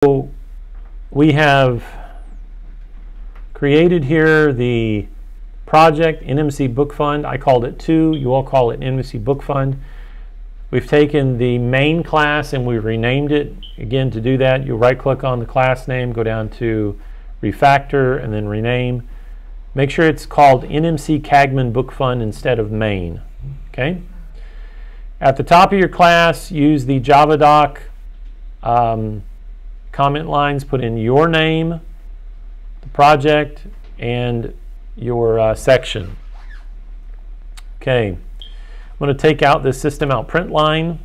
So we have created here the project NMC Book Fund. I called it 2. You all call it NMC Book Fund. We've taken the main class and we've renamed it. Again, to do that, you right click on the class name, go down to refactor and then rename. Make sure it's called NMC Cagman Book Fund instead of main. Okay. At the top of your class, use the JavaDoc comment lines, put in your name, the project, and your section. Okay, I'm going to take out this system out print line,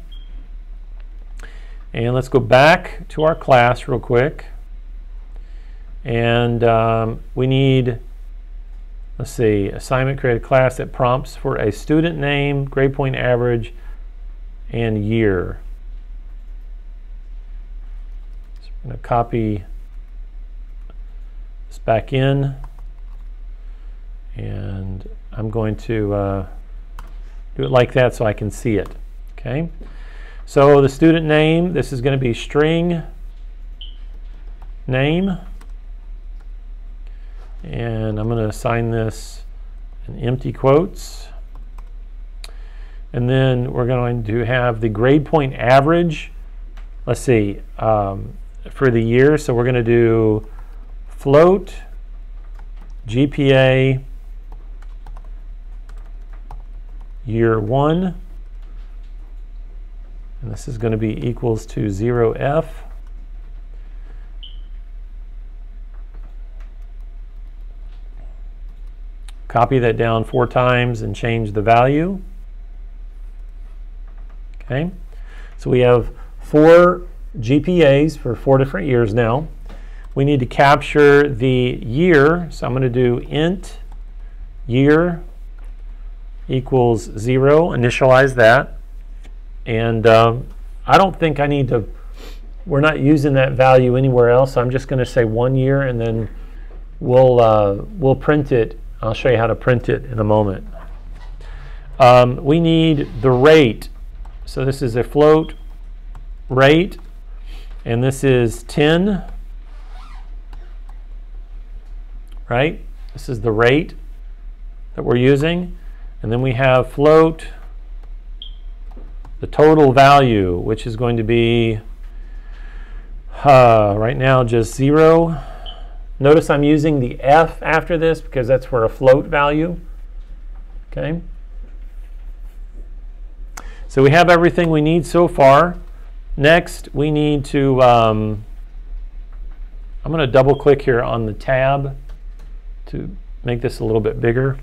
and let's go back to our class real quick. And we need, let's see, assignment, create a class that prompts for a student name, grade point average, and year. I'm going to copy this back in, and I'm going to do it like that so I can see it. Okay, so the student name, this is going to be string name, and I'm going to assign this in empty quotes, and then we're going to have the grade point average. Let's see, for the year, so we're going to do float GPA year 1, and this is going to be equals to 0F. Copy that down 4 times and change the value. Okay, so we have 4 GPAs for 4 different years now. We need to capture the year, so I'm going to do int year equals 0, initialize that, and I don't think I need to, we're not using that value anywhere else, so I'm just going to say 1 year, and then we'll print it. I'll show you how to print it in a moment. We need the rate, so this is a float rate, and this is 10, right? This is the rate that we're using. And then we have float the total value, which is going to be right now just 0. Notice I'm using the F after this because that's for a float value. Okay. So we have everything we need so far. Next, we need to, I'm going to double click here on the tab to make this a little bit bigger.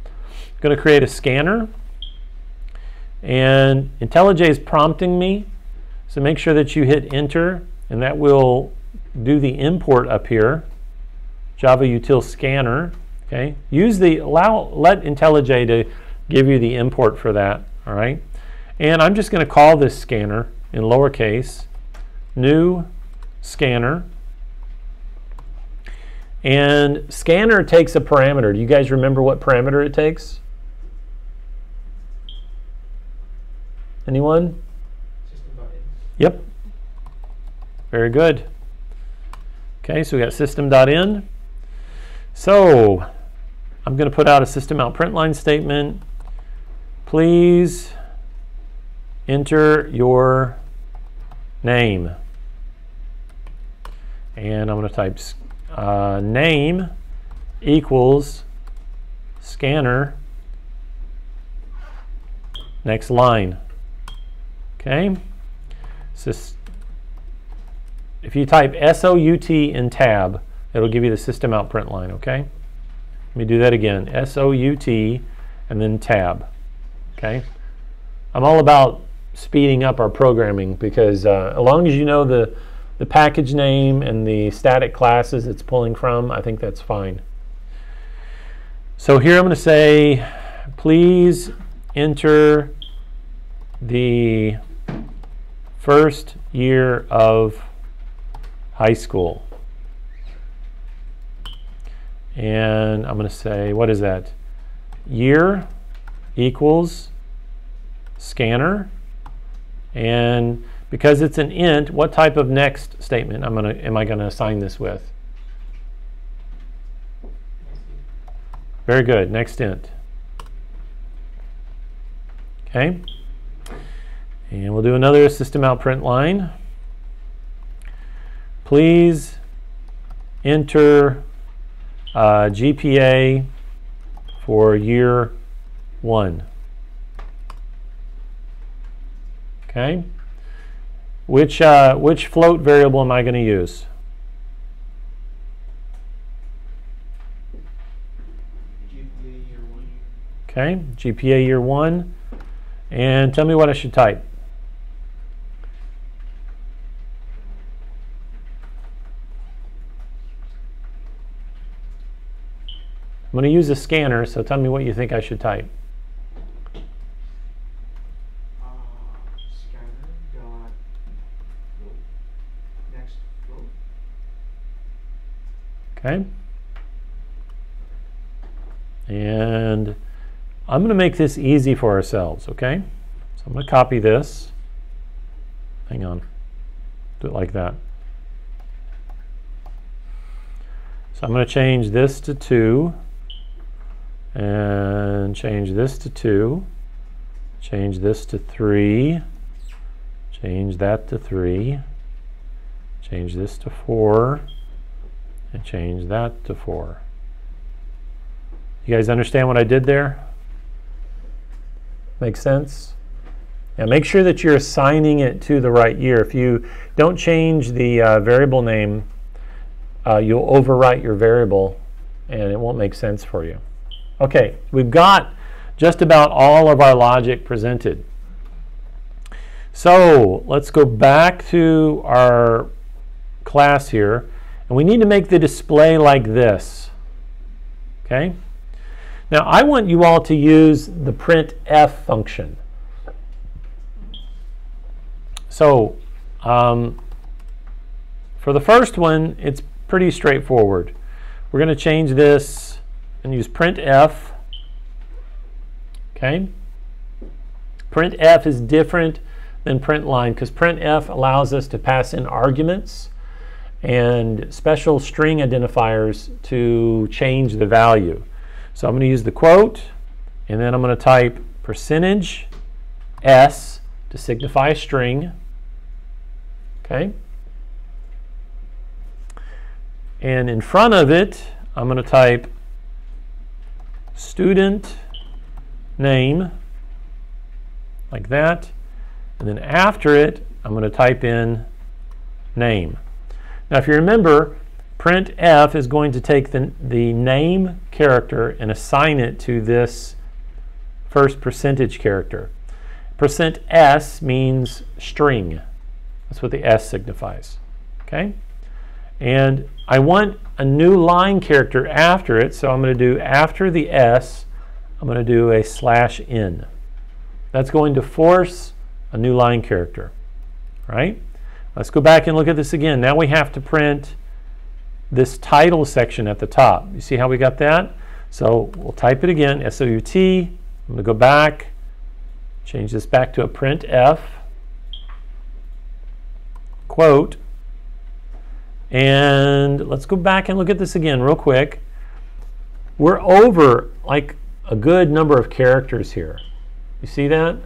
I'm going to create a scanner, and IntelliJ is prompting me, so make sure that you hit enter, and that will do the import up here, Java util scanner. Okay, use the let IntelliJ to give you the import for that. All right. And I'm just going to call this scanner in lowercase, new scanner. And scanner takes a parameter. Do you guys remember what parameter it takes? Anyone? Yep. Very good. Okay, so we got system.in. So I'm going to put out a system out print line statement. Please enter your name, and I'm going to type name equals scanner, next line. Okay, so if you type SOUT in tab, it'll give you the system out print line. Okay, let me do that again, SOUT and then tab. Okay, I'm all about speeding up our programming because as long as you know the package name and the static classes it's pulling from, I think that's fine. So here I'm going to say, please enter the first year of high school. And I'm going to say, what is that? Year equals scanner, and Because it's an int, what type of next statement am I going to assign this with? Very good, next int. Okay. And we'll do another system out print line. Please enter GPA for year 1. Okay. Which float variable am I going to use? GPA year 1. Okay, GPA year 1. And tell me what I should type. I'm going to use a scanner, so tell me what you think I should type. Scanner dot float. Next float. Okay. And I'm going to make this easy for ourselves, okay? So I'm going to copy this. Hang on. Do it like that. So I'm going to change this to 2. And change this to 2. Change this to 3. Change that to 3. Change this to 4. And change that to 4. You guys understand what I did there? Make sense? Yeah, make sure that you're assigning it to the right year. If you don't change the variable name, you'll overwrite your variable and it won't make sense for you. Okay, we've got just about all of our logic presented. So let's go back to our class here, and we need to make the display like this. Okay? Now I want you all to use the printf function. So for the first one, it's pretty straightforward. We're going to change this and use printf. Okay? Printf is different than printline because printf allows us to pass in arguments and special string identifiers to change the value. So I'm going to use the quote, and then I'm going to type %s to signify a string. Okay? And in front of it, I'm going to type student name, like that. And then after it, I'm going to type in name. Now, if you remember, printf is going to take the name character and assign it to this first percentage character. %s means string. That's what the S signifies. Okay? And I want a new line character after it, so I'm going to do after the S, I'm going to do a /n. That's going to force a new line character. Right? Let's go back and look at this again. Now we have to print this title section at the top. You see how we got that? So we'll type it again, SOUT. I'm going to go back, change this back to a printf, quote, and let's go back and look at this again real quick. We're over like a good number of characters here. You see that?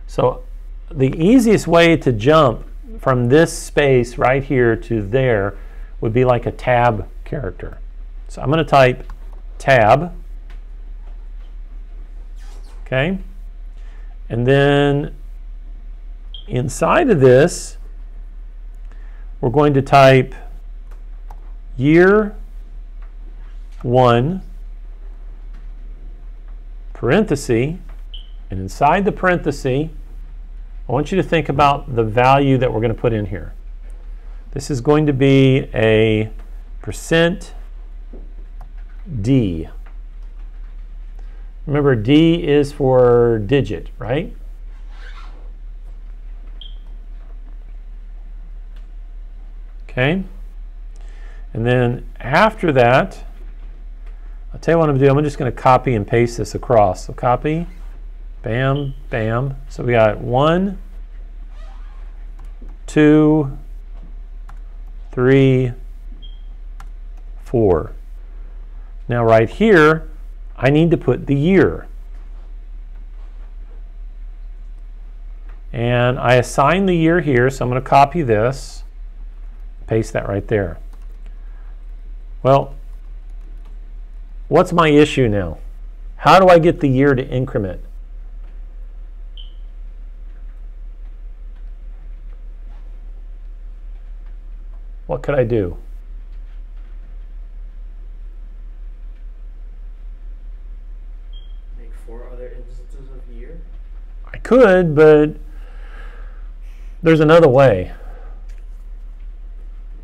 So the easiest way to jump from this space right here to there would be like a tab character. So I'm going to type tab. Okay? And then inside of this, we're going to type year 1, parenthesis, and inside the parenthesis, I want you to think about the value that we're going to put in here. This is going to be a %d. Remember, D is for digit, right? Okay. And then after that, I'll tell you what I'm going to do. I'm just going to copy and paste this across. So copy, bam, bam. So we got 1, 2, 3, 4. Now right here, I need to put the year. And I assign the year here, so I'm going to copy this, paste that right there. Well, what's my issue now? How do I get the year to increment? What could I do? Make 4 other instances of year? I could, but there's another way.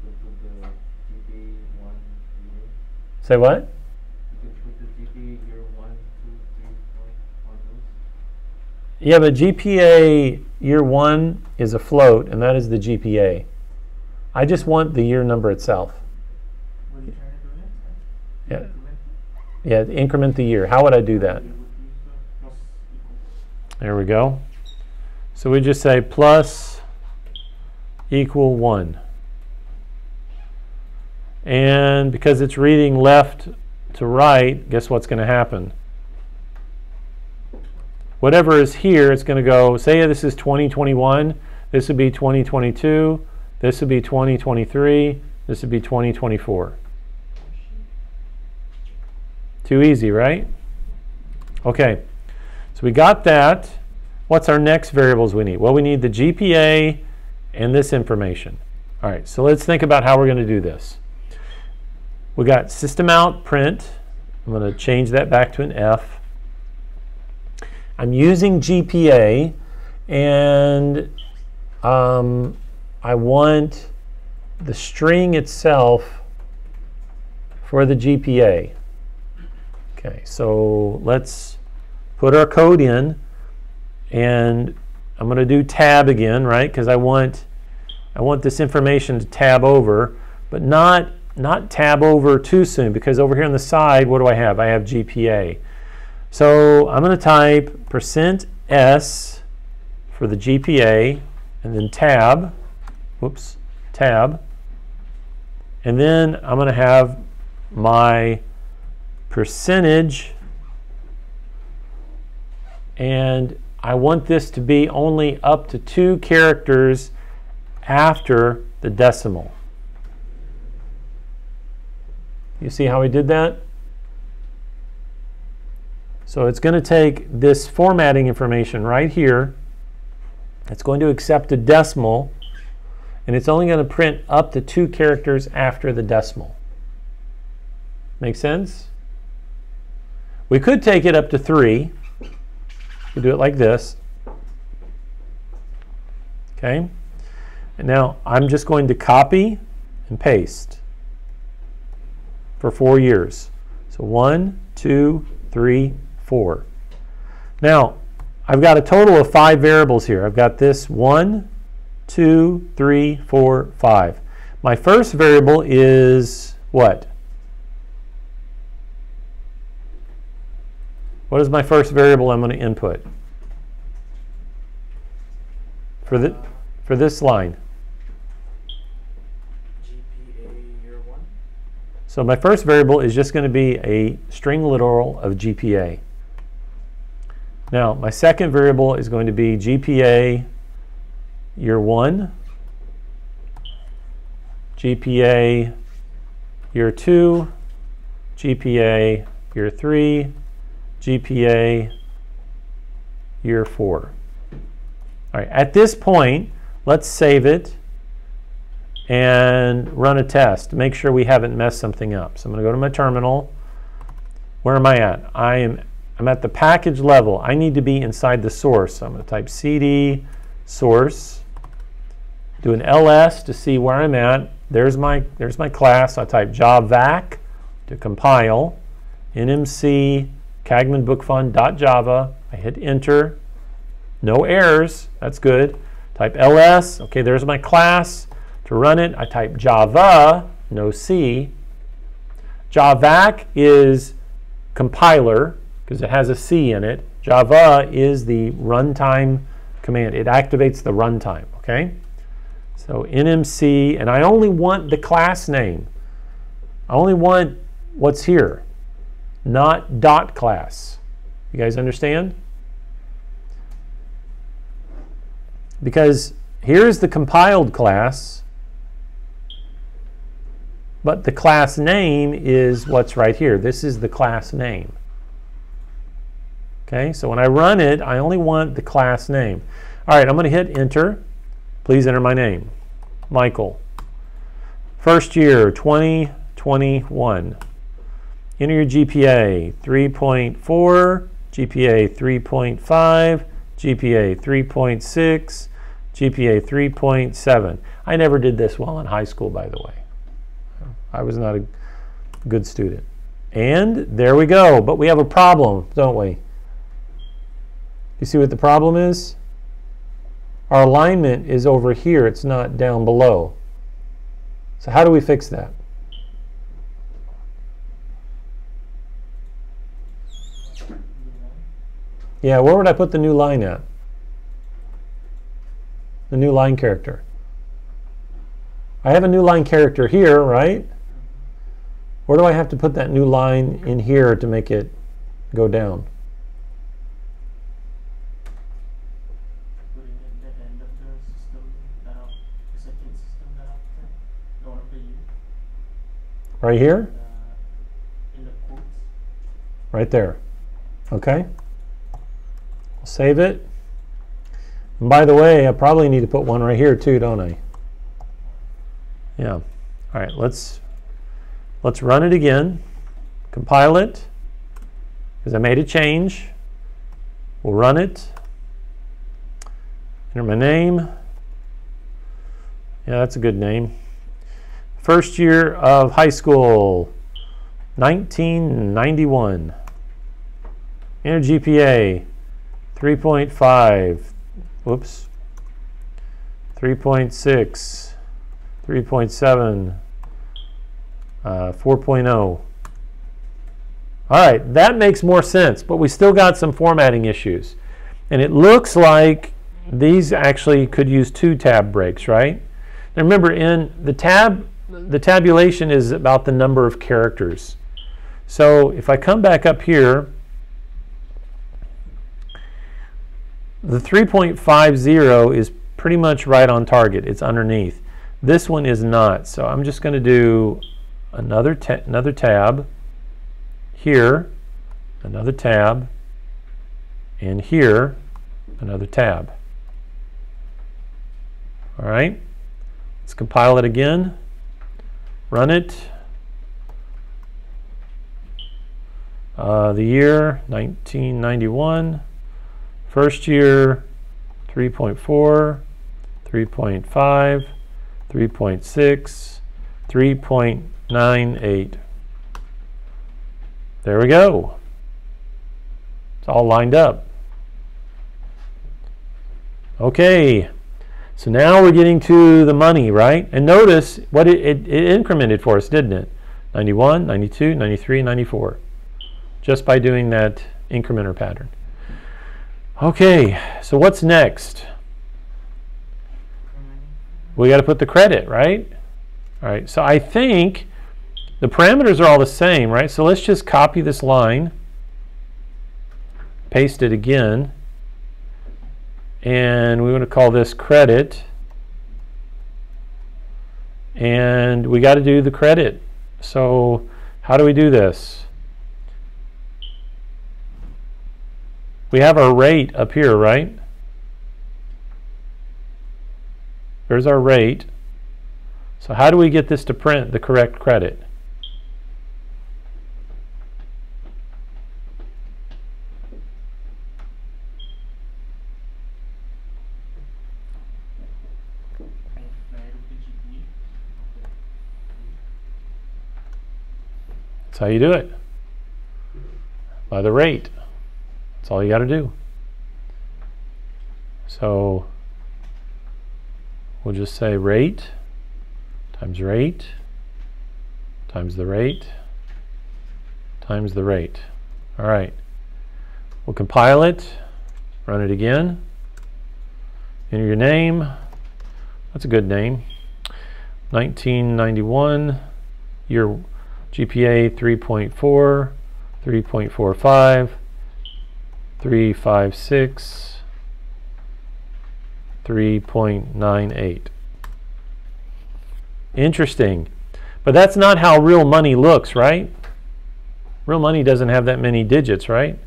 You could put the GPA 1 year. Say what? You could put the GPA year 1, 2, 3, 4 on those. Yeah, but GPA year 1 is a float, and that is the GPA. I just want the year number itself. What are you trying to do next? Yeah. Yeah, increment the year. How would I do that? You would use the plus equal. There we go. So we just say plus equal 1. And because it's reading left to right, guess what's going to happen? Whatever is here, it's going to go, say this is 2021, this would be 2022, this would be 2023, this would be 2024. Too easy, right? Okay, so we got that. What's our next variables we need? Well, we need the GPA and this information. All right, so let's think about how we're going to do this. We got system out print. I'm going to change that back to an F. I'm using GPA, and I want the string itself for the GPA. Okay, so let's put our code in, and I'm going to do tab again, right? Because I want this information to tab over, but not tab over too soon, because over here on the side, what do I have? I have GPA. So I'm going to type %s for the GPA, and then tab, whoops, tab, and then I'm going to have my percentage, and I want this to be only up to 2 characters after the decimal. You see how we did that? So it's going to take this formatting information right here. It's going to accept a decimal, and it's only going to print up to 2 characters after the decimal. Make sense? We could take it up to 3. We do it like this. Okay? And now I'm just going to copy and paste for 4 years. So 1, 2, 3, 4. Now, I've got a total of 5 variables here. I've got this 1, 2, 3, 4, 5. My first variable is what? What is my first variable I'm going to input? For this line. GPA year 1? So my first variable is just going to be a string literal of GPA. Now, my second variable is going to be GPA year 1, GPA year 2, GPA year 3, GPA year 4. All right, at this point, let's save it and run a test to make sure we haven't messed something up. So I'm going to go to my terminal. Where am I at? I'm at the package level. I need to be inside the source. So I'm going to type cd source, do an ls to see where I'm at. There's my class. I type javac to compile, nmc cagmanbookfund.java. I hit enter. No errors. That's good. Type ls. Okay, there's my class. To run it, I type java, no C. Javac is compiler because it has a C in it. Java is the runtime command. It activates the runtime, okay? So NMC, and I only want the class name. I only want what's here, not dot class. You guys understand? Because here's the compiled class, but the class name is what's right here. This is the class name. Okay, so when I run it, I only want the class name. All right, I'm going to hit enter. Please enter my name, Michael. First year, 2021. Enter your GPA, 3.4, GPA 3.5, GPA 3.6, GPA 3.7. I never did this well in high school, by the way. I was not a good student. And there we go. But we have a problem, don't we? You see what the problem is? Our alignment is over here. It's not down below. So how do we fix that? Yeah, where would I put the new line at? The new line character. I have a new line character here, right? Where do I have to put that new line in here to make it go down? Putting it at the end of the system that up, the second system that up there, the one of the U. Right here? In the quotes. Right there. Okay. I'll save it. And by the way, I probably need to put one right here too, don't I? Yeah. All right, let's run it again. Compile it, because I made a change. We'll run it. Enter my name. Yeah, that's a good name. First year of high school, 1991. Enter GPA, 3.5. Whoops. 3.6. 3.7. 4.0. All right, that makes more sense, but we still got some formatting issues. And it looks like these actually could use 2 tab breaks, right? Now remember, in the tabulation is about the number of characters. So if I come back up here, the 3.50 is pretty much right on target. It's underneath. This one is not. So I'm just going to do another tab here, another tab, and here another tab. All right, let's compile it again, run it. The year 1991, first year 3.4, 3.5, 3.6, 3.98. There we go. It's all lined up. Okay, so now we're getting to the money, right? And notice what it incremented for us, didn't it? 91, 92, 93, 94. Just by doing that incrementer pattern. Okay, so what's next? We got to put the credit, right? All right, so I think the parameters are all the same, right? So let's just copy this line, paste it again, and we want to call this credit, and we got to do the credit. So how do we do this? We have our rate up here, right? There's our rate. So how do we get this to print the correct credit? That's how you do it. By the rate. That's all you got to do. So we'll just say rate times the rate times the rate times the rate. All right. We'll compile it, run it again, enter your name, That's a good name. 1991, year GPA 3.4, 3.45, 356, 3.98. Interesting. But that's not how real money looks, right? Real money doesn't have that many digits, right?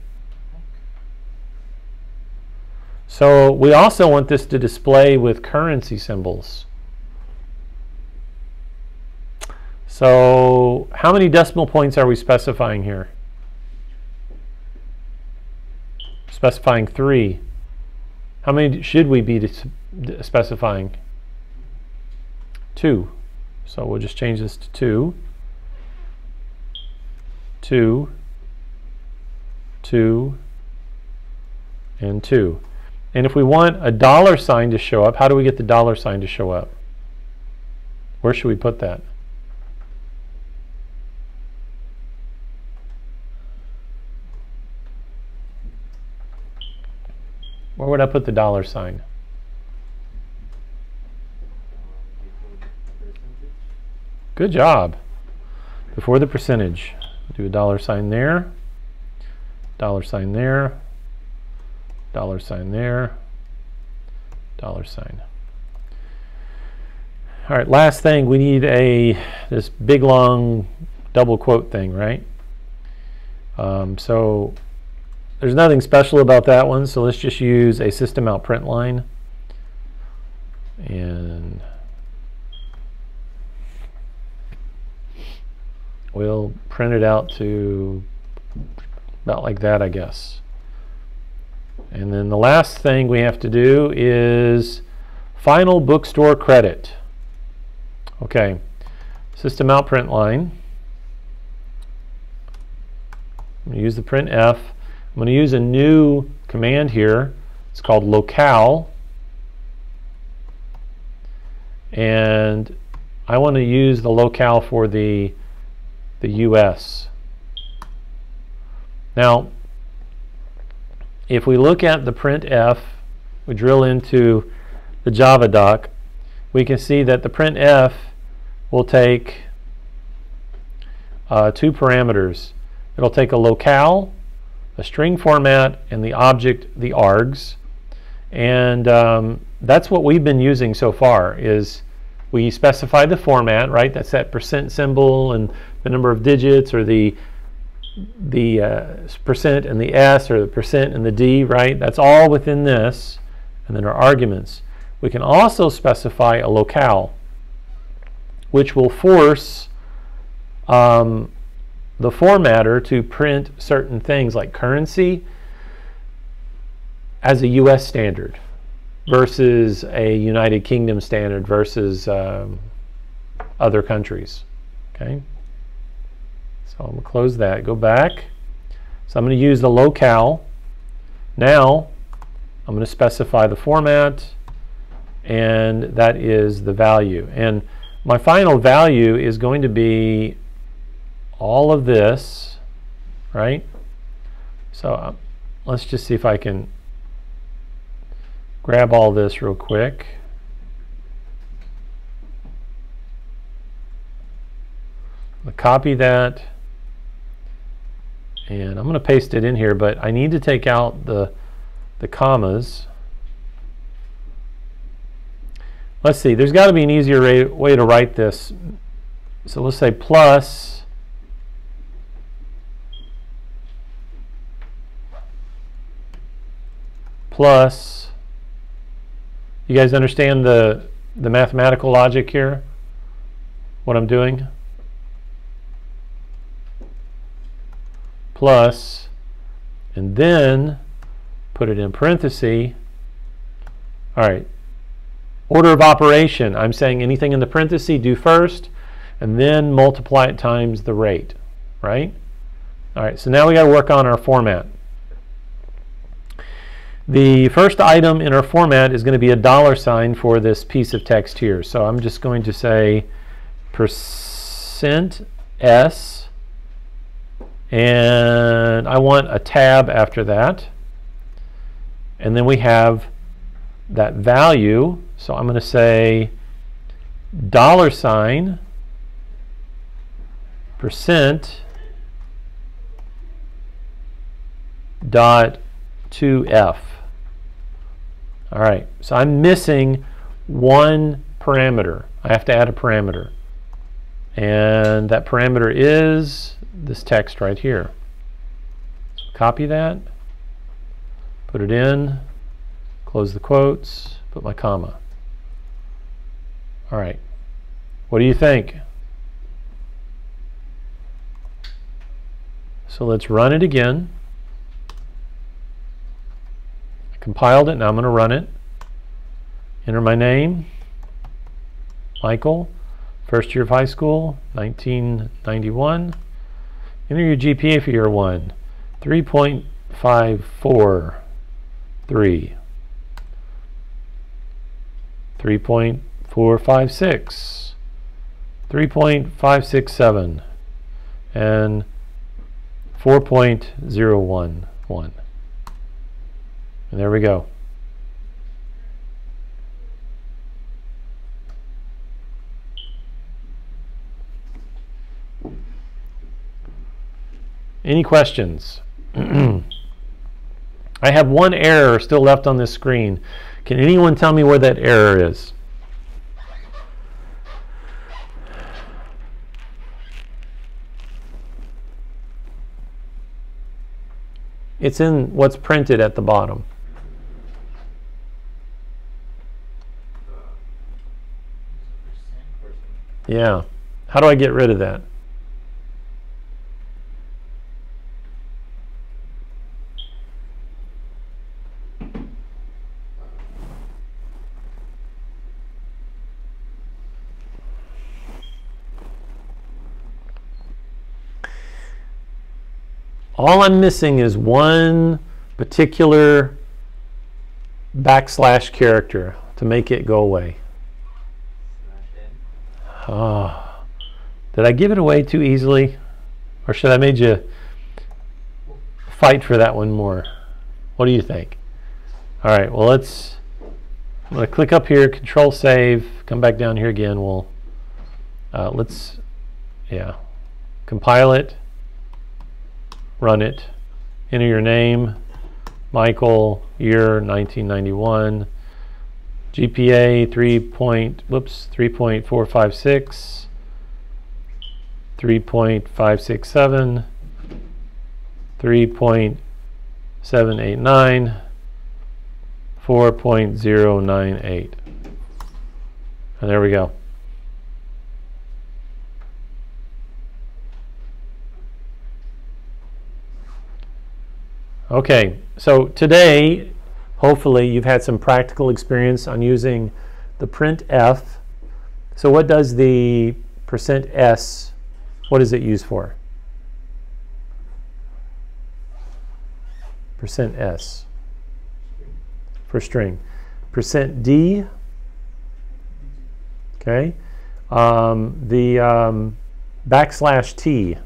So we also want this to display with currency symbols. So how many decimal points are we specifying here? Specifying 3. How many should we be specifying? 2. So we'll just change this to 2. 2, 2, and 2. And if we want a dollar sign to show up, how do we get the dollar sign to show up? Where should we put that? Where would I put the dollar sign? Good job. Before the percentage. Do a dollar sign there, dollar sign there, dollar sign there, dollar sign. All right, last thing, we need this big long double quote thing, right? So there's nothing special about that one, so let's just use a system out print line. And we'll print it out to about like that, I guess. And then the last thing we have to do is final bookstore credit. Okay, system out print line. I'm going to use the print F. I'm going to use a new command here. It's called locale. And I want to use the locale for the US. Now, if we look at the printf, we drill into the Java doc, we can see that the printf will take 2 parameters. It'll take a locale, a string format, and the object, the args. And that's what we've been using so far, is we specify the format, right? That's that percent symbol and the number of digits, or the percent and the S, or the percent and the D, right? That's all within this. And then our arguments. We can also specify a locale, which will force the formatter to print certain things like currency as a US standard versus a United Kingdom standard versus other countries. Okay, so I'm going to close that, go back. So I'm going to use the locale. Now I'm going to specify the format, and that is the value. And my final value is going to be all of this, right? So let's just see if I can grab all this real quick. I'm going to copy that, and I'm going to paste it in here, but I need to take out the commas. Let's see, there's got to be an easier way to write this. So let's say plus you guys understand the mathematical logic here? What I'm doing? Plus, and then put it in parentheses. All right. Order of operation. I'm saying anything in the parentheses do first, and then multiply it times the rate, right? All right. So now we got to work on our format. The first item in our format is going to be a dollar sign for this piece of text here. So I'm just going to say %s, and I want a tab after that. And then we have that value, So I'm going to say $% dot 2f. All right, so I'm missing one parameter. I have to add a parameter. And that parameter is this text right here. So copy that, put it in, close the quotes, put my comma. All right, what do you think? So let's run it again. I compiled it, now I'm going to run it. Enter my name, Michael, first year of high school, 1991. Enter your GPA for year 1, 3.543. 3.456, 3.567, and 4.011. And there we go. Any questions? I have one error still left on this screen. Can anyone tell me where that error is? It's in what's printed at the bottom. Yeah. How do I get rid of that? All I'm missing is one particular backslash character to make it go away. Oh, did I give it away too easily? Or should I made you fight for that one more? What do you think? All right, well, I'm going to click up here, Control Save, come back down here again. We'll, compile it. Run it, enter your name, Michael, year 1991, GPA 3.456, 3.567, 3.789, 4.098. And there we go. Okay, so today, hopefully you've had some practical experience on using the printf. So what does the %s, what is it used for? %s, for string. %d, okay. The \t,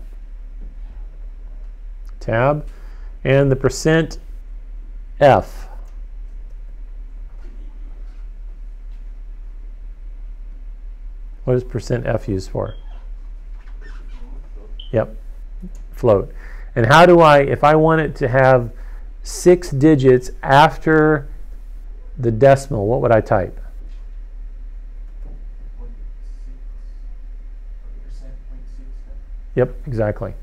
tab. And the %f. What is %f used for? Yep, float. And how do I, if I want it to have 6 digits after the decimal, what would I type? Yep, exactly.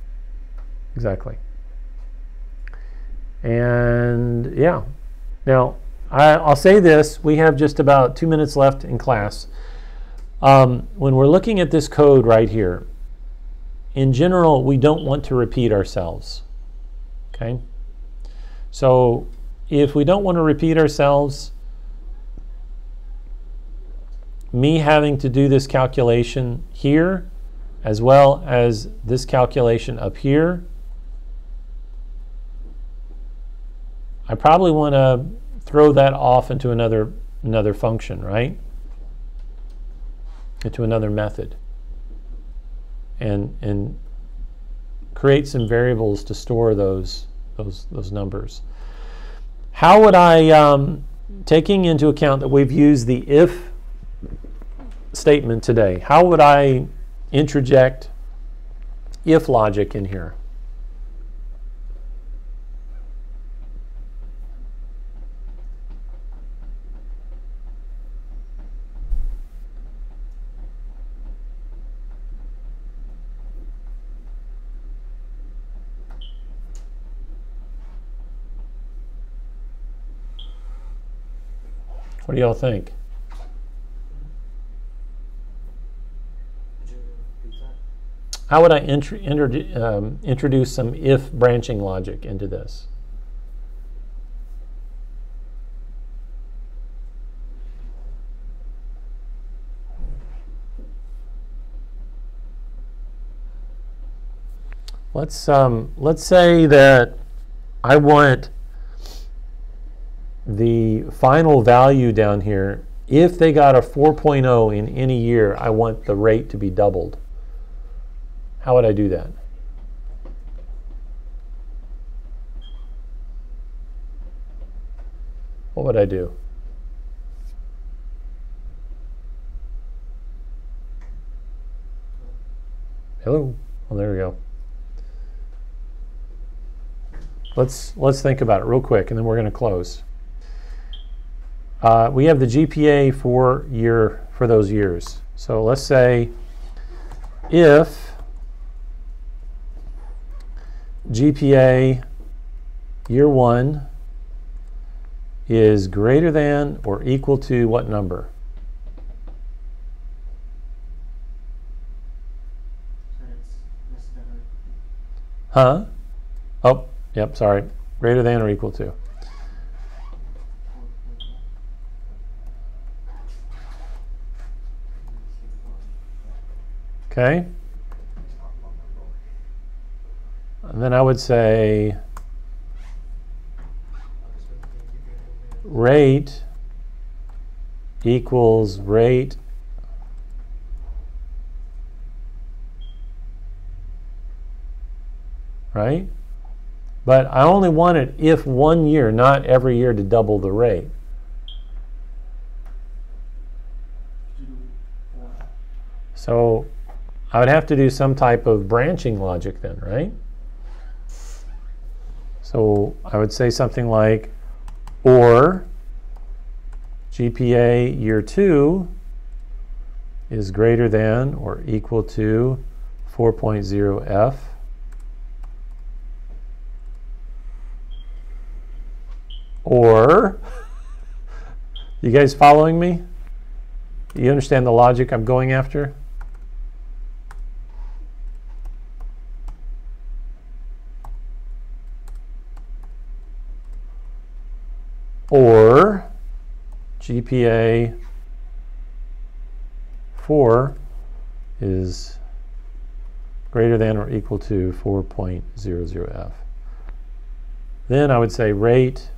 Exactly. And yeah, now I'll say this, we have just about 2 minutes left in class. When we're looking at this code right here, in general, we don't want to repeat ourselves, okay? So if we don't want to repeat ourselves, me having to do this calculation here, as well as this calculation up here, I probably want to throw that off into another function, right? Into another method, and create some variables to store those numbers. How would I taking into account that we've used the if statement today, how would I interject if logic in here? What do y'all think? Could you repeat that? How would I introduce some if branching logic into this? Let's say that I want the final value down here. If they got a 4.0 in any year, I want the rate to be doubled. How would I do that? What would I do? Hello? Oh, there we go. Let's think about it real quick, and then we're going to close. We have the GPA for those years. So let's say if GPA year 1 is greater than or equal to what number? So it's less than or Huh? Oh, yep, sorry. Greater than or equal to. 4.1. Okay? And then I would say rate equals rate right? But I only want it if 1 year, not every year, to double the rate. So I would have to do some type of branching logic then, right? So I would say something like, or GPA year 2 is greater than or equal to 4.0 F. Or, you guys following me? You understand the logic I'm going after? Or GPA 4 is greater than or equal to 4.00 F. Then I would say rate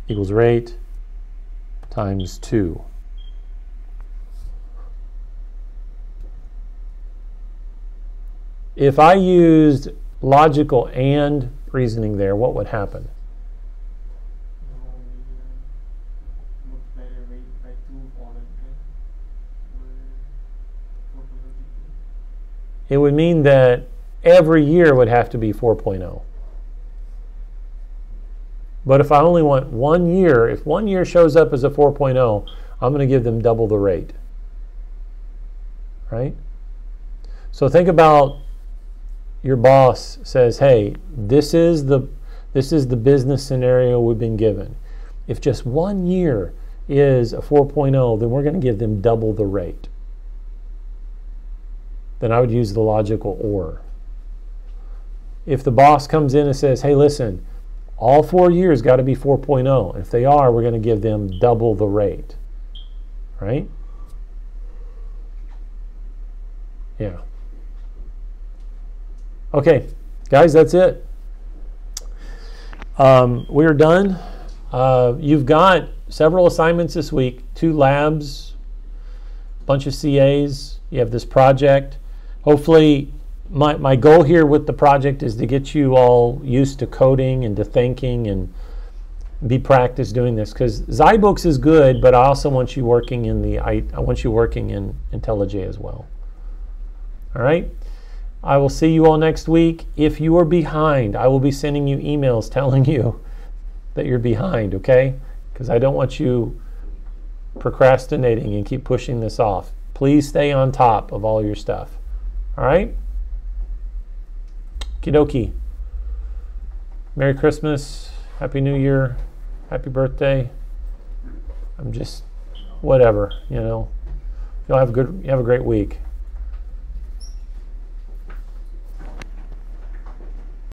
equals rate times 2. If I used logical and reasoning there, what would happen? Multiply the rate by 2 followed by 4.0. It would mean that every year would have to be 4.0. But if I only want 1 year, if 1 year shows up as a 4.0, I'm going to give them double the rate. Right? So think about your boss says, hey, this is the business scenario we've been given. If just 1 year is a 4.0, then we're going to give them double the rate. Then I would use the logical or. If the boss comes in and says, hey, listen, all 4 years got to be 4.0. If they are, we're going to give them double the rate. Right? Yeah. Okay, guys, that's it. We're done. You've got several assignments this week, 2 labs, a bunch of CAs. You have this project. Hopefully, my goal here with the project is to get you all used to coding and to thinking and be practice doing this, because Zybooks is good, but I also want you working in I want you working in IntelliJ as well. All right. I will see you all next week. If you are behind, I will be sending you emails telling you that you're behind, okay? Because I don't want you procrastinating and keep pushing this off. Please stay on top of all your stuff. All right? Okie dokie. Merry Christmas. Happy New Year. Happy birthday. I'm just, whatever, you know. You have a great week.